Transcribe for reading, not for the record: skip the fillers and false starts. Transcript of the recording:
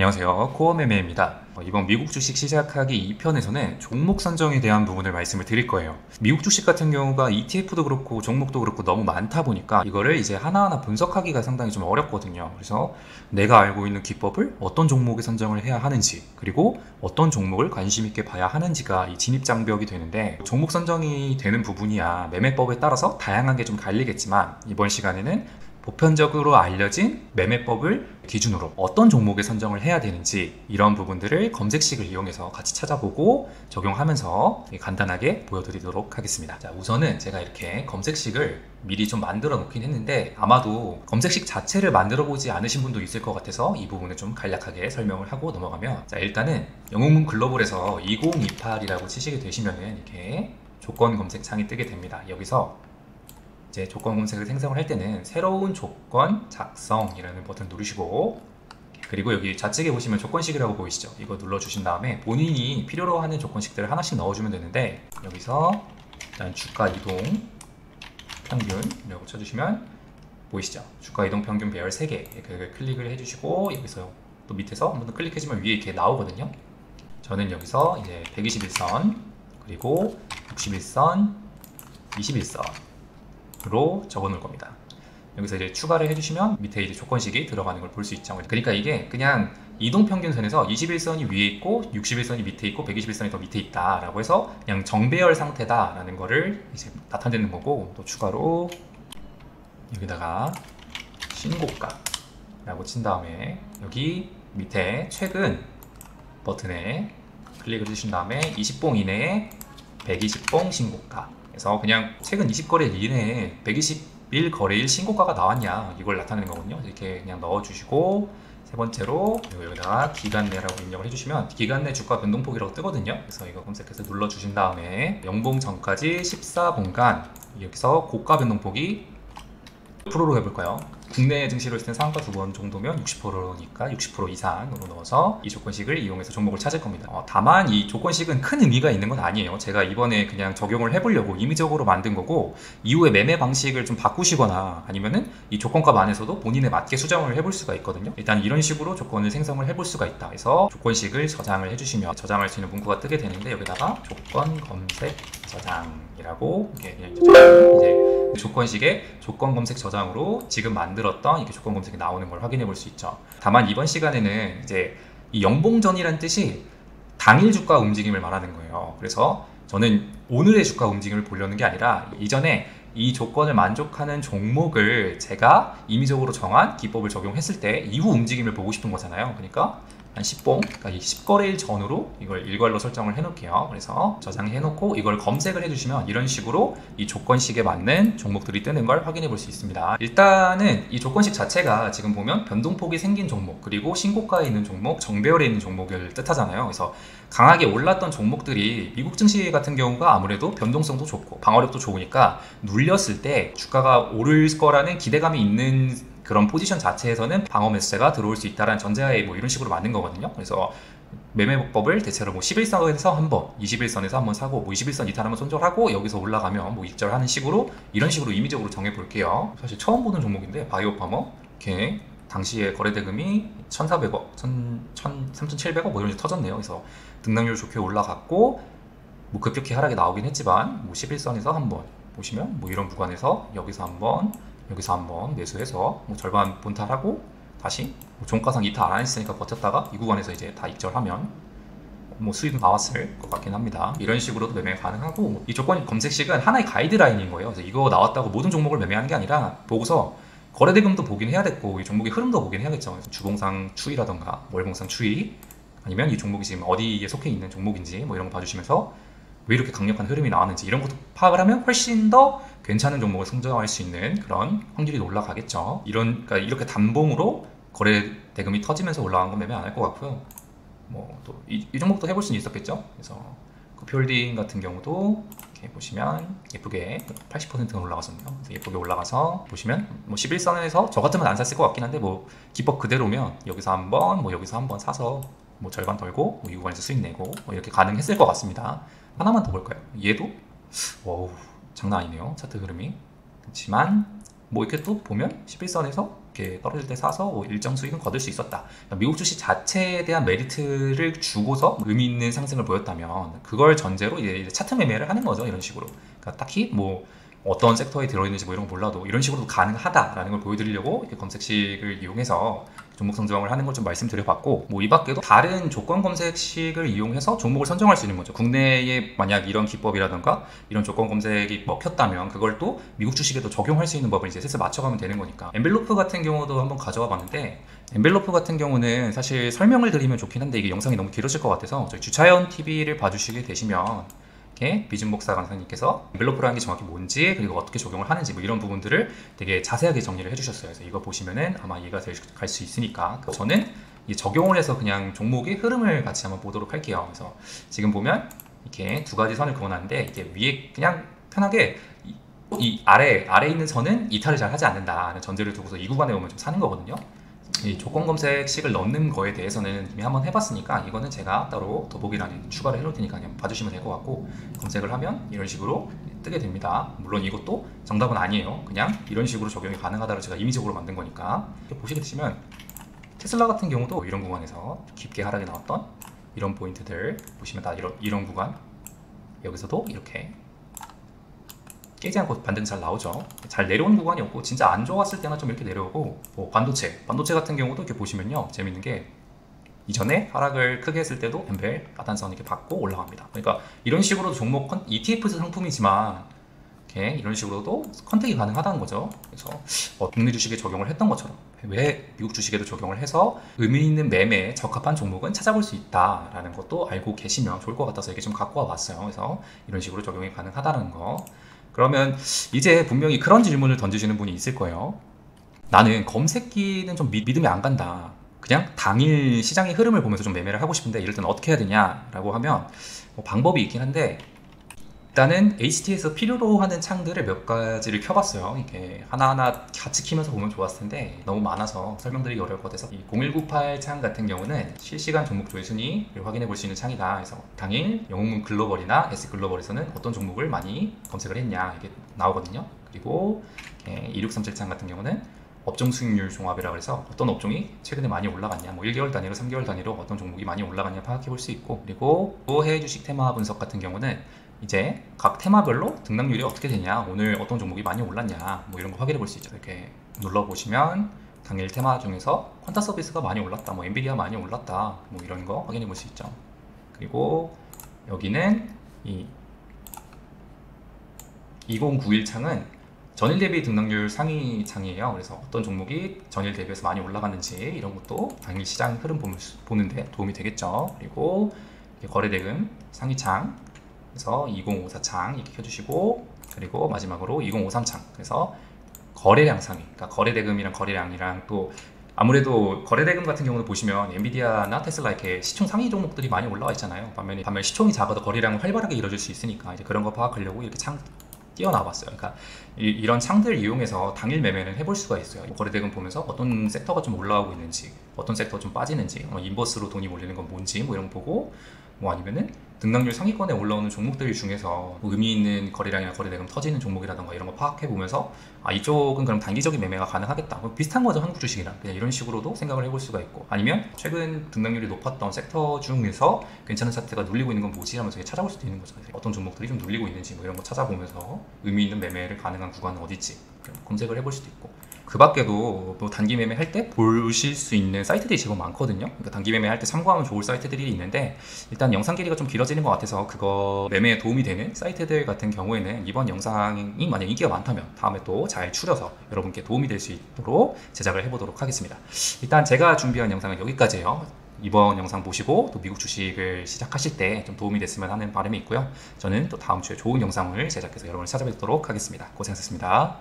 안녕하세요. 코어매매입니다. 이번 미국 주식 시작하기 2편에서는 종목 선정에 대한 부분을 말씀을 드릴 거예요. 미국 주식 같은 경우가 ETF도 그렇고 종목도 그렇고 너무 많다 보니까 이거를 이제 하나하나 분석하기가 상당히 좀 어렵거든요. 그래서 내가 알고 있는 기법을 어떤 종목에 선정을 해야 하는지, 그리고 어떤 종목을 관심 있게 봐야 하는지가 이 진입장벽이 되는데, 종목 선정이 되는 부분이야 매매법에 따라서 다양하게 좀 갈리겠지만, 이번 시간에는 보편적으로 알려진 매매법을 기준으로 어떤 종목에 선정을 해야 되는지, 이런 부분들을 검색식을 이용해서 같이 찾아보고 적용하면서 간단하게 보여드리도록 하겠습니다. 자, 우선은 제가 이렇게 검색식을 미리 좀 만들어 놓긴 했는데, 아마도 검색식 자체를 만들어 보지 않으신 분도 있을 것 같아서 이 부분을 좀 간략하게 설명을 하고 넘어가면, 자, 일단은 영웅문 글로벌에서 2028이라고 치시게 되시면은 이렇게 조건 검색 창이 뜨게 됩니다. 여기서 이제 조건 검색을 생성을 할 때는 새로운 조건 작성이라는 버튼 누르시고, 그리고 여기 좌측에 보시면 조건식이라고 보이시죠? 이거 눌러주신 다음에 본인이 필요로 하는 조건식들을 하나씩 넣어주면 되는데, 여기서 일단 주가 이동 평균이라고 쳐주시면 보이시죠? 주가 이동 평균 배열 3개 이렇게 클릭을 해주시고, 여기서 또 밑에서 한번 더 클릭해주면 위에 이렇게 나오거든요. 저는 여기서 이제 121선, 그리고 61선, 21선 로 적어 놓을 겁니다. 여기서 이제 추가를 해주시면 밑에 이제 조건식이 들어가는 걸 볼 수 있죠. 그러니까 이게 그냥 이동평균선에서 21선이 위에 있고 61선이 밑에 있고 121선이 더 밑에 있다 라고 해서 그냥 정배열 상태다 라는 거를 이제 나타내는 거고, 또 추가로 여기다가 신고가 라고 친 다음에 여기 밑에 최근 버튼에 클릭을 해주신 다음에 20봉 이내에 120봉 신고가, 그래서 그냥 최근 20거래일 이내에 121 거래일 신고가가 나왔냐, 이걸 나타내는 거거든요. 이렇게 그냥 넣어주시고, 세 번째로 여기다가 기간 내라고 입력을 해주시면 기간 내 주가 변동폭이라고 뜨거든요. 그래서 이거 검색해서 눌러주신 다음에 연봉 전까지 14봉간, 여기서 고가 변동폭이 몇 프로로 해볼까요? 국내 증시로 했을 때 상한가 2번 정도면 60%니까 60% 이상으로 넣어서 이 조건식을 이용해서 종목을 찾을 겁니다. 다만 이 조건식은 큰 의미가 있는 건 아니에요. 제가 이번에 그냥 적용을 해보려고 임의적으로 만든 거고, 이후에 매매 방식을 좀 바꾸시거나 아니면은 이 조건값 안에서도 본인에 맞게 수정을 해볼 수가 있거든요. 일단 이런 식으로 조건을 생성을 해볼 수가 있다 해서 조건식을 저장을 해주시면 저장할 수 있는 문구가 뜨게 되는데, 여기다가 조건 검색 저장이라고 이렇게 이제 조건식의 조건 검색 저장으로 지금 만들었던 이렇게 조건 검색이 나오는 걸 확인해 볼 수 있죠. 다만 이번 시간에는 이제 이 연봉전이란 뜻이 당일 주가 움직임을 말하는 거예요. 그래서 저는 오늘의 주가 움직임을 보려는 게 아니라 이전에 이 조건을 만족하는 종목을 제가 임의적으로 정한 기법을 적용했을 때 이후 움직임을 보고 싶은 거잖아요. 그러니까 한 10봉, 그러니까 10거래일 전후로 이걸 일괄로 설정을 해놓을게요. 그래서 저장해놓고 이걸 검색을 해주시면 이런 식으로 이 조건식에 맞는 종목들이 뜨는 걸 확인해 볼 수 있습니다. 일단은 이 조건식 자체가 지금 보면 변동폭이 생긴 종목, 그리고 신고가에 있는 종목, 정배열에 있는 종목을 뜻하잖아요. 그래서 강하게 올랐던 종목들이 미국 증시 같은 경우가 아무래도 변동성도 좋고 방어력도 좋으니까 눌렸을 때 주가가 오를 거라는 기대감이 있는 그런 포지션 자체에서는 방어 매수세가 들어올 수 있다는 전제하에 뭐 이런 식으로 만든 거거든요. 그래서 매매법을 대체로 뭐 11선에서 한번, 21선에서 한번 사고, 뭐 21선 이탈하면 손절하고, 여기서 올라가면 뭐 익절하는 식으로, 이런 식으로 임의적으로 정해 볼게요. 사실 처음 보는 종목인데 바이오파머, 이렇게 당시에 거래 대금이 1,400억, 3,700억 뭐 이런 식으로 터졌네요. 그래서 등락률 좋게 올라갔고, 뭐 급격히 하락이 나오긴 했지만 뭐 11선에서 한번 보시면 뭐 이런 구간에서 여기서 한번 매수해서 뭐 절반 본탈하고 다시 뭐 종가상 이탈 안 했으니까 버텼다가 이 구간에서 이제 다 익절하면 뭐 수익 나왔을 것 같긴 합니다. 이런 식으로도 매매 가능하고, 이 조건 검색식은 하나의 가이드라인인 거예요. 그래서 이거 나왔다고 모든 종목을 매매하는 게 아니라 보고서 거래대금도 보긴 해야 됐고 이 종목의 흐름도 보긴 해야겠죠. 그래서 주봉상 추이라던가 월봉상 추이, 아니면 이 종목이 지금 어디에 속해 있는 종목인지 뭐 이런 거 봐주시면서 왜 이렇게 강력한 흐름이 나왔는지 이런 것도 파악을 하면 훨씬 더 괜찮은 종목을 선정할 수 있는 그런 확률이 올라가겠죠. 그러니까 이렇게 단봉으로 거래 대금이 터지면서 올라간 건 매매 안 할 것 같고요. 뭐 또 이 종목도 해볼 수는 있었겠죠. 그래서 그 홀딩 같은 경우도 이렇게 보시면 예쁘게 80%가 올라갔었네요. 그래서 예쁘게 올라가서 보시면 뭐 11선에서 저 같으면 안 샀을 것 같긴 한데, 뭐 기법 그대로면 여기서 한번, 뭐 여기서 한번 사서 뭐 절반 덜고 뭐 이 구간에서 수익 내고 뭐 이렇게 가능했을 것 같습니다. 하나만 더 볼까요? 얘도 와우, 장난 아니네요, 차트 흐름이. 그렇지만 뭐 이렇게 또 보면 11선에서 이렇게 떨어질 때 사서 뭐 일정 수익은 거둘 수 있었다. 그러니까 미국 주식 자체에 대한 메리트를 주고서 의미 있는 상승을 보였다면 그걸 전제로 이제 차트 매매를 하는 거죠. 이런 식으로. 그러니까 딱히 뭐 어떤 섹터에 들어있는지 뭐 이런 거 몰라도 이런 식으로도 가능하다라는 걸 보여드리려고 이렇게 검색식을 이용해서 종목 선정을 하는 걸 좀 말씀드려봤고, 뭐 이 밖에도 다른 조건 검색식을 이용해서 종목을 선정할 수 있는 거죠. 국내에 만약 이런 기법이라든가 이런 조건 검색이 먹혔다면 그걸 또 미국 주식에도 적용할 수 있는 법을 이제 슬슬 맞춰가면 되는 거니까. 엔벨로프 같은 경우도 한번 가져와 봤는데, 엔벨로프 같은 경우는 사실 설명을 드리면 좋긴 한데 이게 영상이 너무 길어질 것 같아서 저희 주차연 TV를 봐주시게 되시면 비준목사 강사님께서 엔벨로프라는 게 정확히 뭔지, 그리고 어떻게 적용을 하는지 뭐 이런 부분들을 되게 자세하게 정리를 해주셨어요. 그래서 이거 보시면은 아마 이해가 갈 수 있으니까 저는 이 적용을 해서 그냥 종목의 흐름을 같이 한번 보도록 할게요. 그래서 지금 보면 이렇게 두 가지 선을 그어놨는데 이게 위에 그냥 편하게 이 아래 있는 선은 이탈을 잘 하지 않는다는 전제를 두고서 이 구간에 오면 좀 사는 거거든요. 이 조건 검색식을 넣는 거에 대해서는 이미 한번 해봤으니까 이거는 제가 따로 더보기란에 추가를 해놓을 테니까 그냥 봐주시면 될 것 같고, 검색을 하면 이런 식으로 뜨게 됩니다. 물론 이것도 정답은 아니에요. 그냥 이런 식으로 적용이 가능하다고 제가 임의적으로 만든 거니까. 보시게 되시면 테슬라 같은 경우도 이런 구간에서 깊게 하락이 나왔던 이런 포인트들 보시면 다 이런 구간, 여기서도 이렇게 깨지 않고 반등 잘 나오죠. 잘 내려온 구간이었고 진짜 안 좋았을 때는 좀 이렇게 내려오고, 뭐 반도체 같은 경우도 이렇게 보시면요, 재밌는 게 이전에 하락을 크게 했을 때도 엠벨 하단선 이렇게 받고 올라갑니다. 그러니까 이런 식으로도 종목 ETF 상품이지만 이런 식으로도 컨택이 가능하다는 거죠. 그래서 국내 주식에 적용을 했던 것처럼 왜 미국 주식에도 적용을 해서 의미 있는 매매에 적합한 종목은 찾아볼 수 있다라는 것도 알고 계시면 좋을 것 같아서 이렇게 좀 갖고 와봤어요. 그래서 이런 식으로 적용이 가능하다는 거. 그러면 이제 분명히 그런 질문을 던지시는 분이 있을 거예요. 나는 검색기는 좀 믿음이 안 간다. 그냥 당일 시장의 흐름을 보면서 좀 매매를 하고 싶은데 이럴 때는 어떻게 해야 되냐라고 하면 뭐 방법이 있긴 한데, 일단은 HT에서 필요로 하는 창들을 몇 가지를 켜봤어요. 이게 하나하나 같이 키면서 보면 좋았을 텐데 너무 많아서 설명드리기 어려울 것 같아서, 이 0198 창 같은 경우는 실시간 종목 조회 순위를 확인해 볼 수 있는 창이다. 그래서 당일 영웅문 글로벌이나 S글로벌에서는 어떤 종목을 많이 검색을 했냐 이게 나오거든요. 그리고 2637 창 같은 경우는 업종 수익률 종합이라고 해서 어떤 업종이 최근에 많이 올라갔냐, 뭐 1개월 단위로 3개월 단위로 어떤 종목이 많이 올라갔냐 파악해 볼 수 있고, 그리고 또 해외 주식 테마 분석 같은 경우는 이제 각 테마별로 등락률이 어떻게 되냐, 오늘 어떤 종목이 많이 올랐냐 뭐 이런 거 확인해 볼 수 있죠. 이렇게 눌러보시면 당일 테마 중에서 퀀타 서비스가 많이 올랐다, 뭐 엔비디아 많이 올랐다, 뭐 이런 거 확인해 볼 수 있죠. 그리고 여기는 이 2091 창은 전일 대비 등락률 상위 창이에요. 그래서 어떤 종목이 전일 대비해서 많이 올라갔는지 이런 것도 당일 시장 흐름 보는데 도움이 되겠죠. 그리고 거래대금 상위 창, 그래서 2054 창 이렇게 켜주시고, 그리고 마지막으로 2053 창, 그래서 거래량 상위, 그러니까 거래대금이랑 거래량이랑, 또 아무래도 거래대금 같은 경우는 보시면 엔비디아나 테슬라 이렇게 시총 상위 종목들이 많이 올라와 있잖아요. 반면에 시총이 작아도 거래량은 활발하게 이루어질 수 있으니까 이제 그런 거 파악하려고 이렇게 창 띄워놔봤어요. 그러니까 이런 창들을 이용해서 당일 매매는 해볼 수가 있어요. 거래대금 보면서 어떤 섹터가 좀 올라오고 있는지, 어떤 섹터가 좀 빠지는지, 인버스로 돈이 몰리는 건 뭔지 뭐 이런 거 보고, 뭐 아니면은 등락률 상위권에 올라오는 종목들 중에서 의미 있는 거래량이나 거래대금 터지는 종목이라던가 이런 거 파악해 보면서 이쪽은 그럼 단기적인 매매가 가능하겠다, 비슷한 거죠 한국 주식이랑. 그냥 이런 식으로도 생각을 해볼 수가 있고, 아니면 최근 등락률이 높았던 섹터 중에서 괜찮은 차트가 눌리고 있는 건 뭐지 하면서 찾아볼 수도 있는 거죠. 어떤 종목들이 좀 눌리고 있는지 뭐 이런 거 찾아보면서 의미 있는 매매를 가능한 구간은 어디지 검색을 해볼 수도 있고, 그 밖에도 뭐 단기 매매 할 때 보실 수 있는 사이트들이 제법 많거든요. 그러니까 단기 매매 할 때 참고하면 좋을 사이트들이 있는데, 일단 영상 길이가 좀 길어지는 것 같아서 그거 매매에 도움이 되는 사이트들 같은 경우에는 이번 영상이 만약 인기가 많다면 다음에 또 잘 추려서 여러분께 도움이 될 수 있도록 제작을 해보도록 하겠습니다. 일단 제가 준비한 영상은 여기까지예요. 이번 영상 보시고 또 미국 주식을 시작하실 때 좀 도움이 됐으면 하는 바람이 있고요. 저는 또 다음 주에 좋은 영상을 제작해서 여러분을 찾아뵙도록 하겠습니다. 고생하셨습니다.